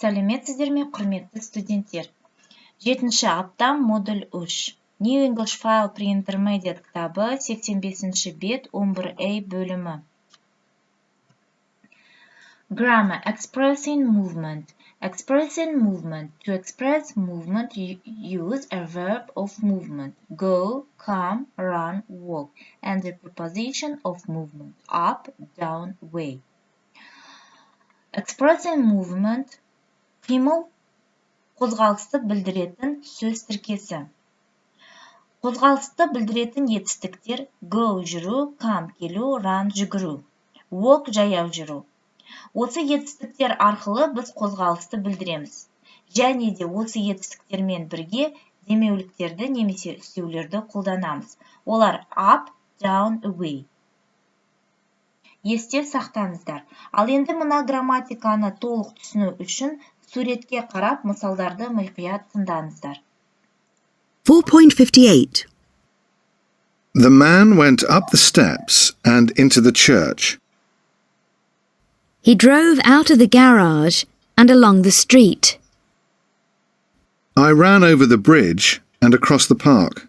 Сәлеметсіздер ме, құрметті студенттер? 7-ші апта модуль 3. New English File Pre-Intermediate кітабы 85-ші бет 11A бөлімі. Grammar. Expressing movement. Expressing movement. To express movement, use a verb of movement. Go, come, run, walk. And the preposition of movement. Up, down, way. Expressing movement. Қимыл, қозғалысты білдіретін сөз тіркесі. Қозғалысты білдіретін етістіктер go жүру, come келу, run жүгіру, walk жаяу жүру. Осы етістіктер арқылы біз қозғалысты білдіреміз. Және де осы етістіктермен бірге демеуліктерді немесе үстеулерді қолданамыз. Олар up, down, away. Есте сақтаңыздар. Ал енді мына грамматиканы толық түсіну үшін суретке қарап мысалдарды мұқият тыңдаңыздар. 4.58. The man went up the steps and into the church. He drove out of the garage and along the street. I ran over the bridge and across the park.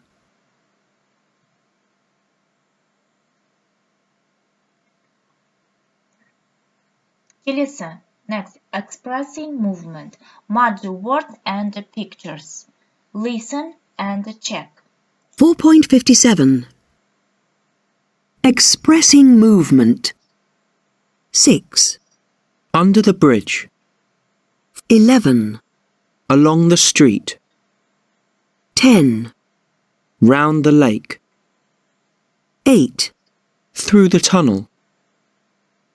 Келесі. Next. Expressing movement. Match the words and the pictures. Listen and check. 4.57. Expressing movement. 6. Under the bridge. 11. Along the street. 10. Round the lake. 8. Through the tunnel.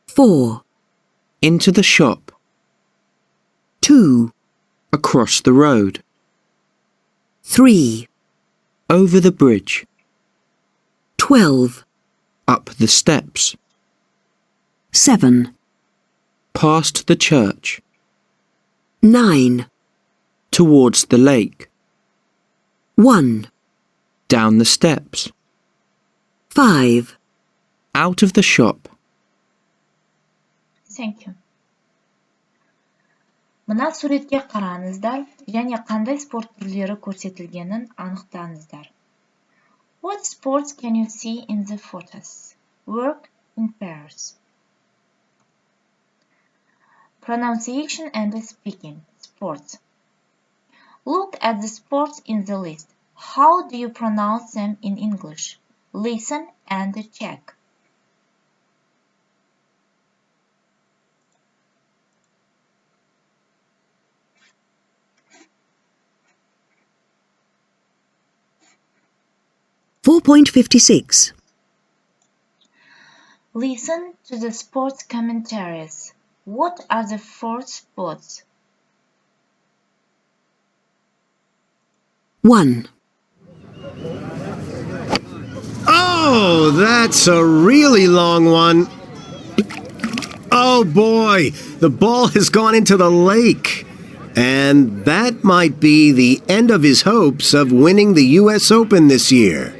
4. Into the shop. 2. Across the road. 3. Over the bridge. 12. Up the steps. 7. Past the church. 9. Towards the lake. 1. Down the steps. 5. Out of the shop. Thank you. Мына суретке қараңыздар және қандай спорт түрлері көрсетілгенін анықтаңыздар. What sports can you see in the photos? Work in pairs. Pronunciation and speaking. Sports. Look at the sports in the list. How do you pronounce them in English? Listen and check. .56. Listen to the sports commentaries. What are the 4 sports? 1. Oh, that's a really long one. Oh boy, the ball has gone into the lake. And that might be the end of his hopes of winning the US Open this year.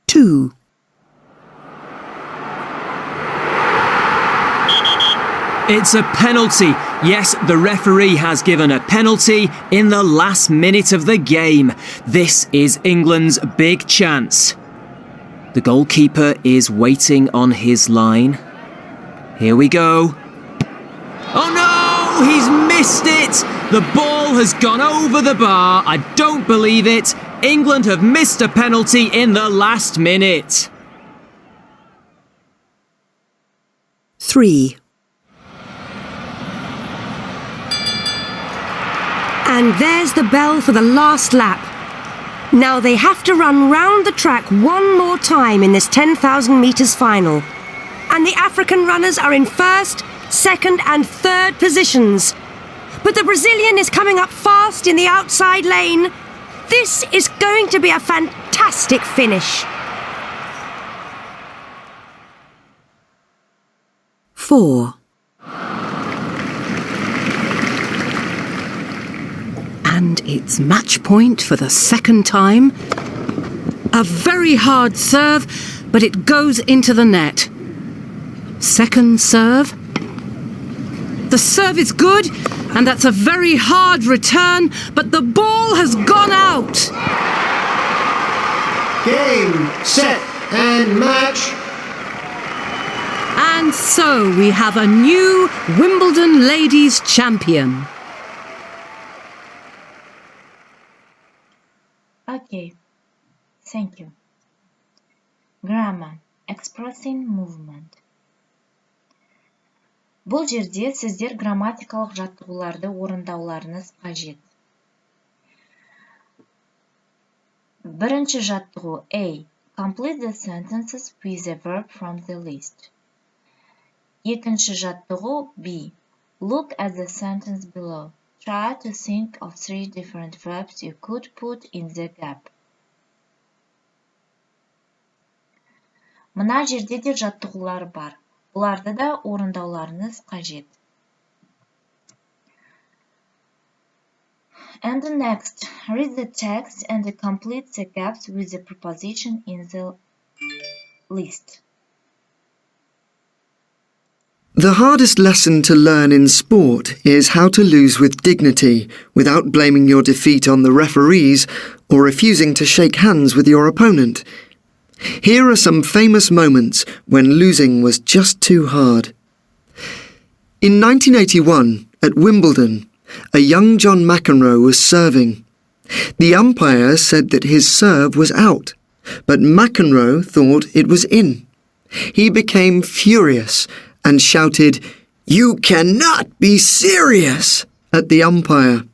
2. It's a penalty. Yes, the referee has given a penalty in the last minute of the game. This is England's big chance. The goalkeeper is waiting on his line. Here we go. Oh no! He's missed it! The ball has gone over the bar. I don't believe it. England have missed a penalty in the last minute. 3. And there's the bell for the last lap. Now they have to run round the track one more time in this 10,000 metres final. And the African runners are in first, second and third positions. But the Brazilian is coming up fast in the outside lane. This is going to be a fantastic finish. 4. And it's match point for the second time. A very hard serve, but it goes into the net. Second serve. The serve is good, and that's a very hard return, but the ball has gone out. Game, set, and match. And so we have a new Wimbledon ladies champion. Okay, thank you. Grammar, expressing movement. Бұл жерде сіздер грамматикалық жаттығуларды орындауларыңыз қажет. Бірінші жаттығу A. Complete the sentences with a verb from the list. Екінші жаттығу B. Look at the sentence below. Try to think of 3 different verbs you could put in the gap. Мына жерде де жаттығулар бар. Бұларды да орындауларыңыз қажет. And next, read the text and complete the gaps with the preposition in the list. The hardest lesson to learn in sport is how to lose with dignity, without blaming your defeat on the referees or refusing to shake hands with your opponent. Here are some famous moments when losing was just too hard. In 1981, at Wimbledon, a young John McEnroe was serving. The umpire said that his serve was out, but McEnroe thought it was in. He became furious and shouted, "You cannot be serious!" at the umpire.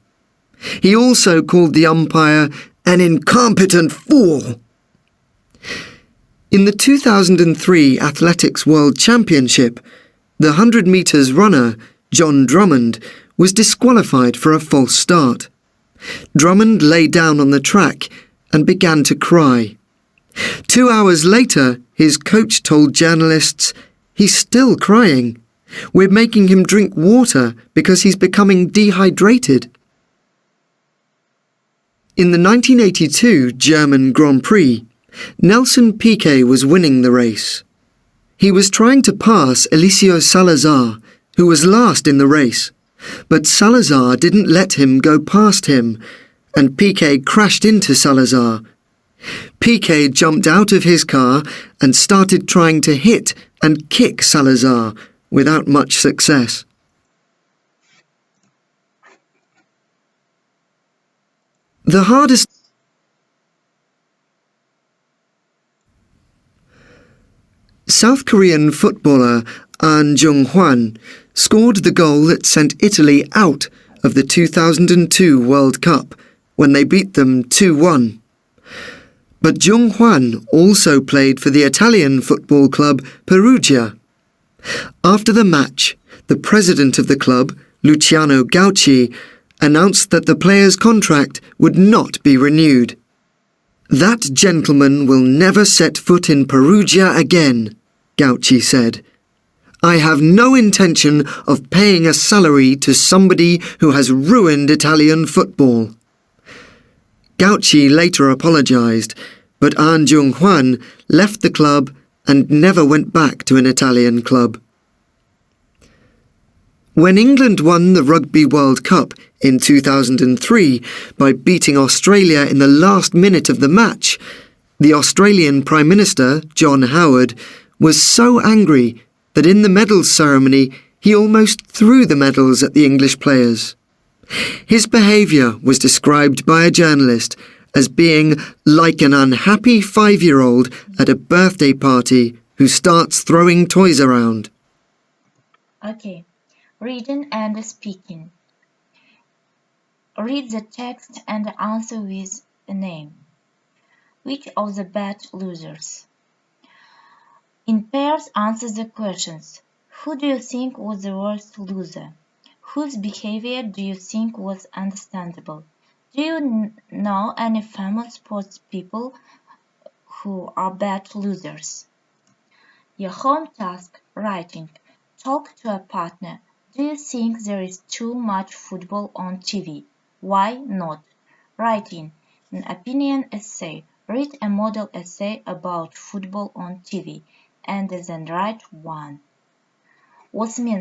He also called the umpire an incompetent fool. In the 2003 Athletics World Championship, the 100 metres runner, John Drummond, was disqualified for a false start. Drummond lay down on the track and began to cry. 2 hours later, his coach told journalists, "He's still crying. We're making him drink water because he's becoming dehydrated." In the 1982 German Grand Prix, Nelson Piquet was winning the race. He was trying to pass Eliseo Salazar, who was last in the race, but Salazar didn't let him go past him, and Piquet crashed into Salazar. Piquet jumped out of his car and started trying to hit and kick Salazar without much success. The hardest South Korean footballer Ahn Jung-hwan scored the goal that sent Italy out of the 2002 World Cup when they beat them 2-1. But Jung-hwan also played for the Italian football club Perugia. After the match, the president of the club, Luciano Gauci, announced that the player's contract would not be renewed. "That gentleman will never set foot in Perugia again," Gauci said. "I have no intention of paying a salary to somebody who has ruined Italian football." Gauci later apologised, but Ahn Jung-hwan left the club and never went back to an Italian club. When England won the Rugby World Cup in 2003 by beating Australia in the last minute of the match, the Australian Prime Minister, John Howard, was so angry that in the medals ceremony he almost threw the medals at the English players. His behaviour was described by a journalist as being like an unhappy 5-year-old at a birthday party who starts throwing toys around. Okay, reading and speaking. Read the text and answer with a name. Which of the bad losers? In pairs, answer the questions. Who do you think was the worst loser? Whose behavior do you think was understandable? Do you know any famous sports people who are bad losers? Your home task, writing. Talk to a partner. Do you think there is too much football on TV? Why not? Writing. An opinion essay. Read a model essay about football on TV and then write one. Осымен